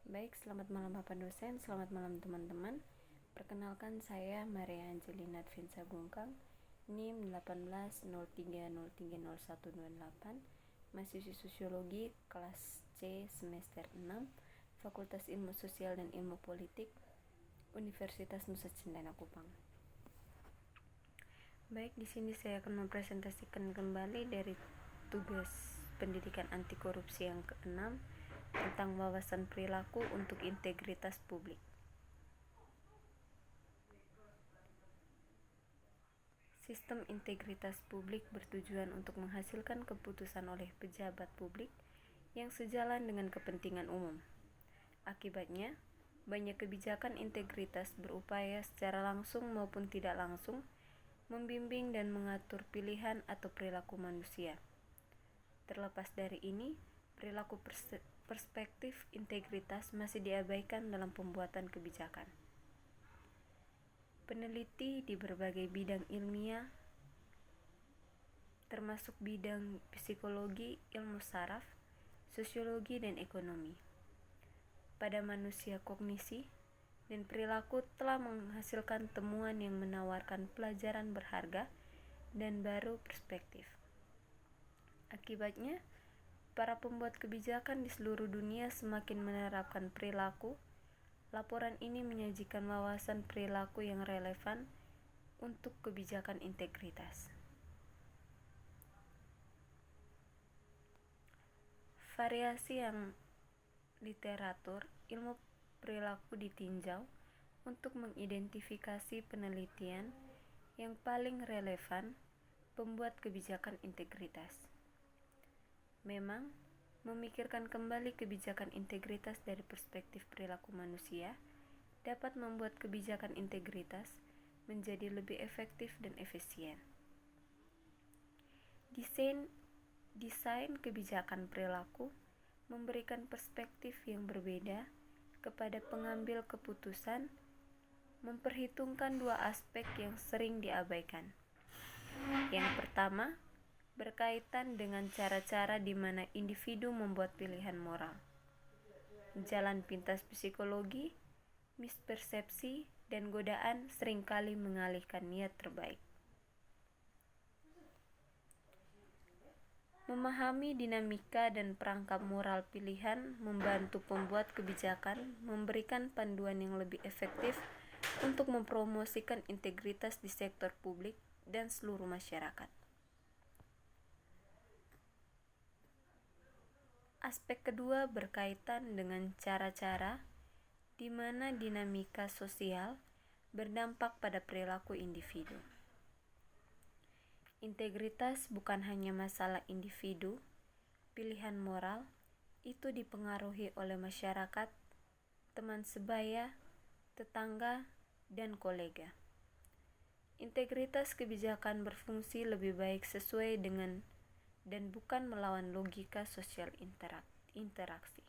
Baik, selamat malam Bapak dosen, selamat malam teman-teman. Perkenalkan saya Maria Angelina Advinsa Gungkang, NIM 1803030128, mahasiswi Sosiologi kelas C semester 6, Fakultas Ilmu Sosial dan Ilmu Politik, Universitas Nusa Cendana Kupang. Baik, di sini saya akan mempresentasikan kembali dari tugas pendidikan anti korupsi yang ke-6 tentang wawasan perilaku untuk integritas publik. Sistem integritas publik bertujuan untuk menghasilkan keputusan oleh pejabat publik yang sejalan dengan kepentingan umum. Akibatnya, banyak kebijakan integritas berupaya secara langsung maupun tidak langsung membimbing dan mengatur pilihan atau perilaku manusia. Terlepas dari ini, perilaku perspektif integritas masih diabaikan dalam pembuatan kebijakan. Peneliti di berbagai bidang ilmiah, termasuk bidang psikologi, ilmu saraf, sosiologi, dan ekonomi, pada manusia kognisi dan perilaku telah menghasilkan temuan yang menawarkan pelajaran berharga dan baru perspektif. Akibatnya, para pembuat kebijakan di seluruh dunia semakin menerapkan perilaku. Laporan ini menyajikan wawasan perilaku yang relevan untuk kebijakan integritas. Variasi yang literatur ilmu perilaku ditinjau untuk mengidentifikasi penelitian yang paling relevan pembuat kebijakan integritas. Memang, memikirkan kembali kebijakan integritas dari perspektif perilaku manusia dapat membuat kebijakan integritas menjadi lebih efektif dan efisien. Desain kebijakan perilaku memberikan perspektif yang berbeda kepada pengambil keputusan, memperhitungkan dua aspek yang sering diabaikan. Yang pertama, berkaitan dengan cara-cara di mana individu membuat pilihan moral. Jalan pintas psikologi, mispersepsi, dan godaan seringkali mengalihkan niat terbaik. Memahami dinamika dan perangkap moral pilihan membantu pembuat kebijakan memberikan panduan yang lebih efektif untuk mempromosikan integritas di sektor publik dan seluruh masyarakat. Aspek kedua berkaitan dengan cara-cara di mana dinamika sosial berdampak pada perilaku individu. Integritas bukan hanya masalah individu, pilihan moral itu dipengaruhi oleh masyarakat, teman sebaya, tetangga, dan kolega. Integritas kebijakan berfungsi lebih baik sesuai dengan dan bukan melawan logika sosial interaksi.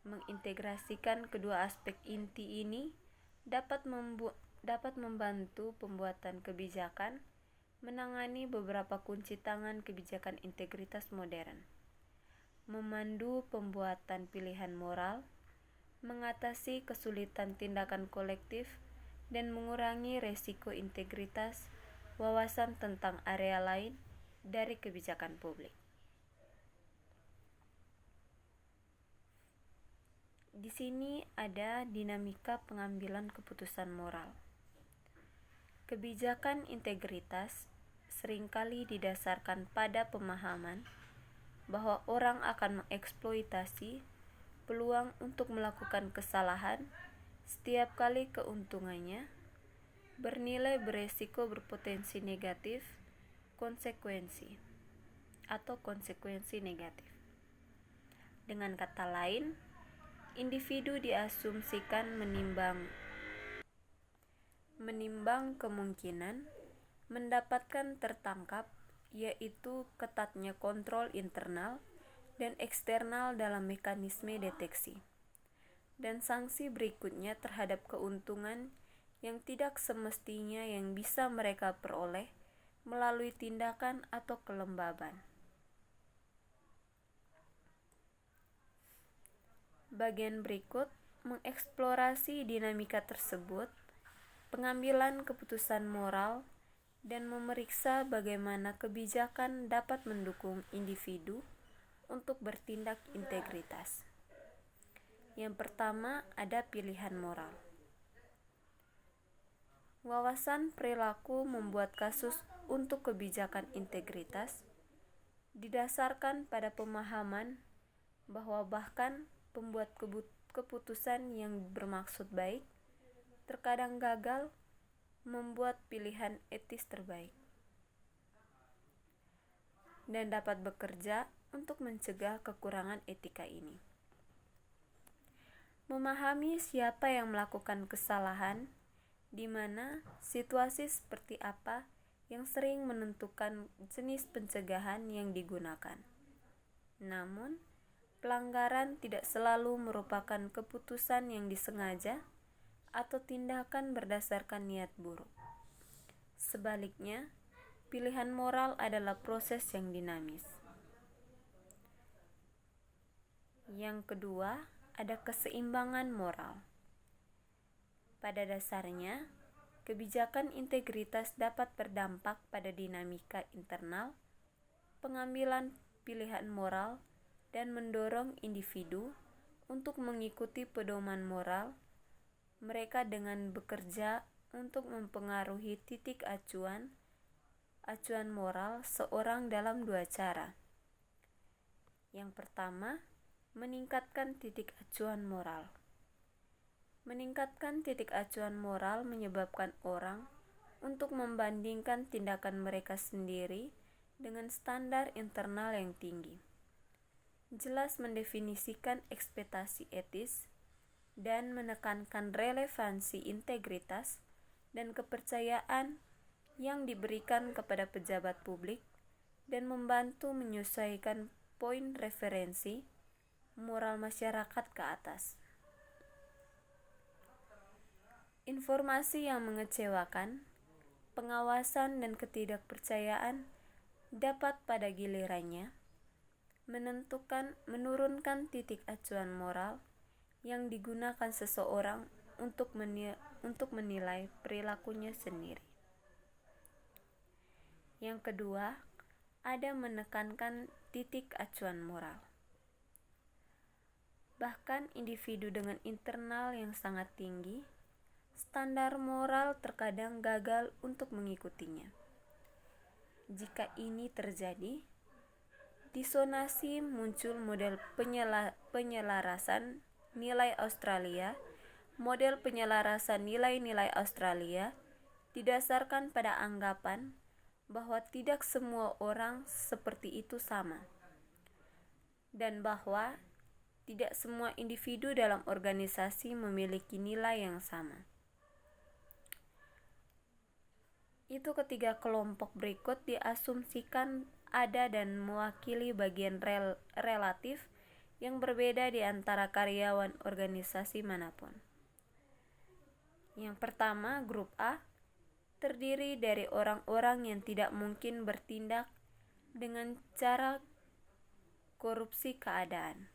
Mengintegrasikan kedua aspek inti ini dapat membantu pembuatan kebijakan menangani beberapa kunci tangan kebijakan integritas modern, memandu pembuatan pilihan moral, mengatasi kesulitan tindakan kolektif, dan mengurangi resiko integritas wawasan tentang area lain dari kebijakan publik. Di sini ada dinamika pengambilan keputusan moral. Kebijakan integritas seringkali didasarkan pada pemahaman bahwa orang akan mengeksploitasi peluang untuk melakukan kesalahan setiap kali keuntungannya bernilai beresiko berpotensi negatif, konsekuensi negatif. Dengan kata lain, individu diasumsikan menimbang kemungkinan mendapatkan tertangkap, yaitu ketatnya kontrol internal dan eksternal dalam mekanisme deteksi, dan sanksi berikutnya terhadap keuntungan yang tidak semestinya yang bisa mereka peroleh melalui tindakan atau kelembaban. Bagian berikut mengeksplorasi dinamika tersebut, pengambilan keputusan moral, dan memeriksa bagaimana kebijakan dapat mendukung individu untuk bertindak integritas. Yang pertama, ada pilihan moral. Wawasan perilaku membuat kasus untuk kebijakan integritas didasarkan pada pemahaman bahwa bahkan pembuat keputusan yang bermaksud baik terkadang gagal membuat pilihan etis terbaik dan dapat bekerja untuk mencegah kekurangan etika ini. Memahami siapa yang melakukan kesalahan, di mana situasi seperti apa yang sering menentukan jenis pencegahan yang digunakan. Namun, pelanggaran tidak selalu merupakan keputusan yang disengaja atau tindakan berdasarkan niat buruk. Sebaliknya, pilihan moral adalah proses yang dinamis. Yang kedua, ada keseimbangan moral. Pada dasarnya, kebijakan integritas dapat berdampak pada dinamika internal, pengambilan pilihan moral, dan mendorong individu untuk mengikuti pedoman moral mereka dengan bekerja untuk mempengaruhi titik acuan moral seorang dalam dua cara. Yang pertama, meningkatkan titik acuan moral. Meningkatkan titik acuan moral menyebabkan orang untuk membandingkan tindakan mereka sendiri dengan standar internal yang tinggi. Jelas mendefinisikan ekspektasi etis dan menekankan relevansi integritas dan kepercayaan yang diberikan kepada pejabat publik dan membantu menyesuaikan poin referensi moral masyarakat ke atas. Informasi yang mengecewakan, pengawasan dan ketidakpercayaan dapat pada gilirannya menurunkan titik acuan moral yang digunakan seseorang untuk menilai perilakunya sendiri. Yang kedua, ada menekankan titik acuan moral. Bahkan individu dengan internal yang sangat tinggi, standar moral terkadang gagal untuk mengikutinya. Jika ini terjadi, disonansi muncul model penyelarasan nilai Australia. Model penyelarasan nilai-nilai Australia didasarkan pada anggapan bahwa tidak semua orang seperti itu sama, dan bahwa tidak semua individu dalam organisasi memiliki nilai yang sama. Itu ketiga kelompok berikut diasumsikan ada dan mewakili bagian relatif yang berbeda di antara karyawan organisasi manapun. Yang pertama, grup A terdiri dari orang-orang yang tidak mungkin bertindak dengan cara korupsi keadaan,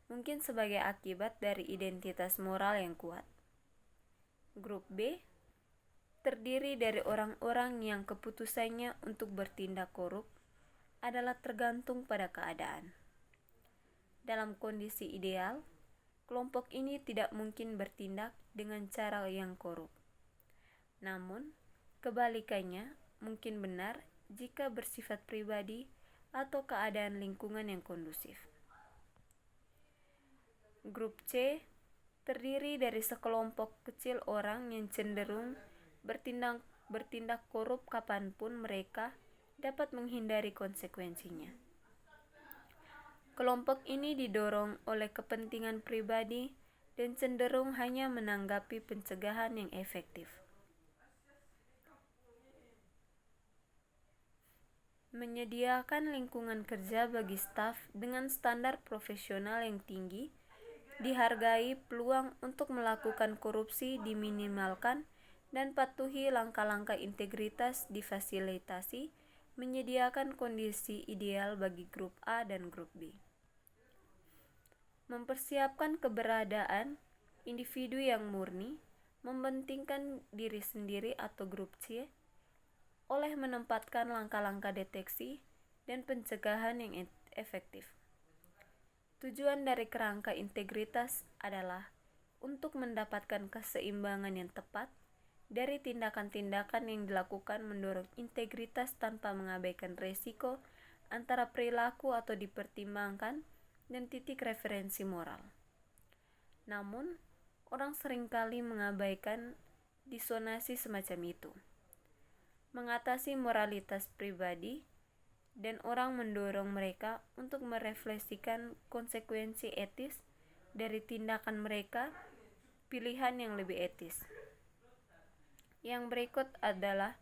mungkin sebagai akibat dari identitas moral yang kuat. Grup B terdiri dari orang-orang yang keputusannya untuk bertindak korup adalah tergantung pada keadaan. Dalam kondisi ideal, kelompok ini tidak mungkin bertindak dengan cara yang korup. Namun, kebalikannya mungkin benar jika bersifat pribadi atau keadaan lingkungan yang kondusif. Grup C terdiri dari sekelompok kecil orang yang cenderung bertindak korup kapanpun mereka dapat menghindari konsekuensinya. Kelompok ini didorong oleh kepentingan pribadi dan cenderung hanya menanggapi pencegahan yang efektif. Menyediakan lingkungan kerja bagi staf dengan standar profesional yang tinggi, dihargai, peluang untuk melakukan korupsi diminimalkan, dan patuhi langkah-langkah integritas difasilitasi, menyediakan kondisi ideal bagi grup A dan grup B. mempersiapkan keberadaan individu yang murni, mementingkan diri sendiri atau grup C, oleh menempatkan langkah-langkah deteksi dan pencegahan yang efektif. Tujuan dari kerangka integritas adalah untuk mendapatkan keseimbangan yang tepat dari tindakan-tindakan yang dilakukan mendorong integritas tanpa mengabaikan resiko antara perilaku atau dipertimbangkan dan titik referensi moral. Namun, orang seringkali mengabaikan disonansi semacam itu. Mengatasi moralitas pribadi, dan orang mendorong mereka untuk merefleksikan konsekuensi etis dari tindakan mereka, pilihan yang lebih etis. Yang berikut adalah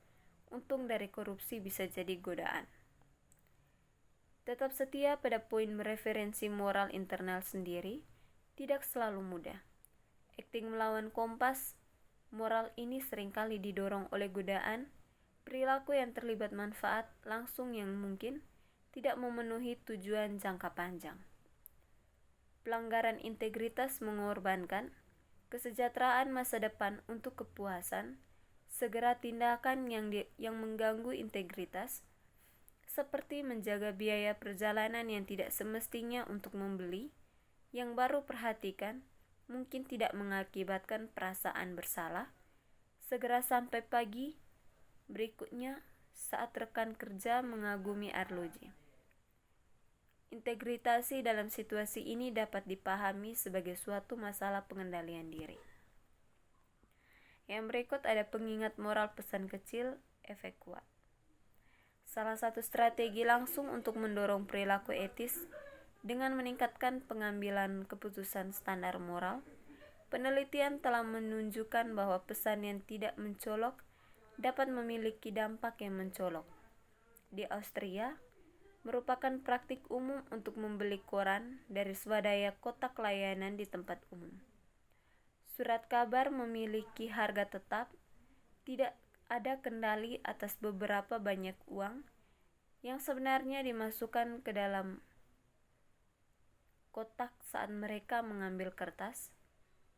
untung dari korupsi bisa jadi godaan. Tetap setia pada poin referensi moral internal sendiri tidak selalu mudah. Akting melawan kompas moral ini seringkali didorong oleh godaan perilaku yang terlibat manfaat langsung yang mungkin tidak memenuhi tujuan jangka panjang. Pelanggaran integritas mengorbankan kesejahteraan masa depan untuk kepuasan, segera tindakan yang mengganggu integritas, seperti menjaga biaya perjalanan yang tidak semestinya untuk membeli, yang baru perhatikan mungkin tidak mengakibatkan perasaan bersalah, segera sampai pagi berikutnya saat rekan kerja mengagumi arloji. Integritasi dalam situasi ini dapat dipahami sebagai suatu masalah pengendalian diri. Yang berikut ada pengingat moral pesan kecil, efek kuat. Salah satu strategi langsung untuk mendorong perilaku etis dengan meningkatkan pengambilan keputusan standar moral, penelitian telah menunjukkan bahwa pesan yang tidak mencolok dapat memiliki dampak yang mencolok. Di Austria, merupakan praktik umum untuk membeli koran dari swadaya kotak layanan di tempat umum. Surat kabar memiliki harga tetap, tidak ada kendali atas beberapa banyak uang yang sebenarnya dimasukkan ke dalam kotak saat mereka mengambil kertas.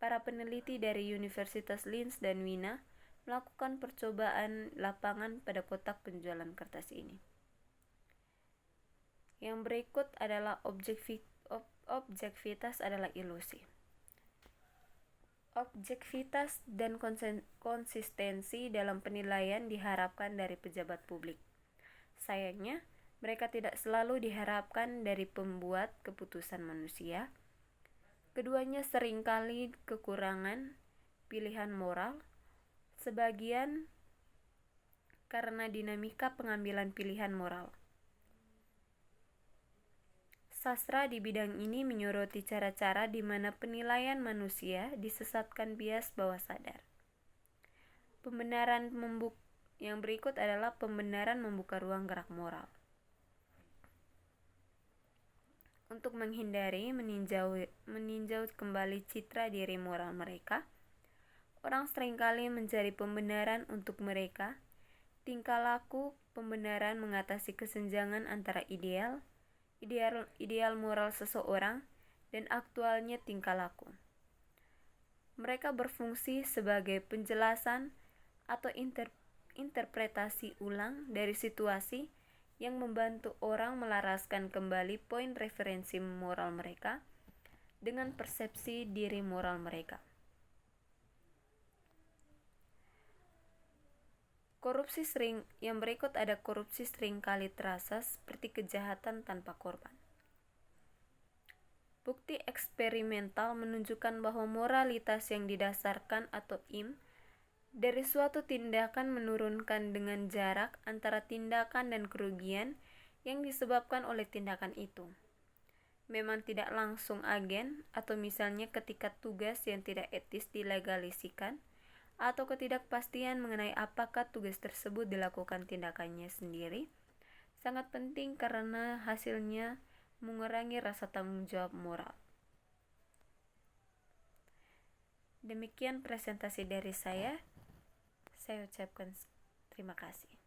Para peneliti dari Universitas Linz dan Wina melakukan percobaan lapangan pada kotak penjualan kertas ini. Yang berikut adalah objektivitas adalah ilusi. Objektivitas dan konsistensi dalam penilaian diharapkan dari pejabat publik. Sayangnya, mereka tidak selalu diharapkan dari pembuat keputusan manusia. Keduanya seringkali kekurangan pilihan moral, sebagian karena dinamika pengambilan pilihan moral. Sastra di bidang ini menyoroti cara-cara di mana penilaian manusia disesatkan bias bawah sadar. Yang berikut adalah pembenaran membuka ruang gerak moral. Untuk menghindari meninjau kembali citra diri moral mereka, orang seringkali mencari pembenaran untuk mereka. Tingkah laku pembenaran mengatasi kesenjangan antara ideal moral seseorang dan aktualnya tingkah laku. Mereka berfungsi sebagai penjelasan atau interpretasi ulang dari situasi yang membantu orang melaraskan kembali poin referensi moral mereka dengan persepsi diri moral mereka. Yang berikut ada korupsi seringkali terasa seperti kejahatan tanpa korban. Bukti eksperimental menunjukkan bahwa moralitas yang didasarkan atau IM dari suatu tindakan menurunkan dengan jarak antara tindakan dan kerugian yang disebabkan oleh tindakan itu. Memang tidak langsung agen, atau misalnya ketika tugas yang tidak etis dilegalisasikan, atau ketidakpastian mengenai apakah tugas tersebut dilakukan tindakannya sendiri, sangat penting karena hasilnya mengurangi rasa tanggung jawab moral. Demikian presentasi dari saya ucapkan terima kasih.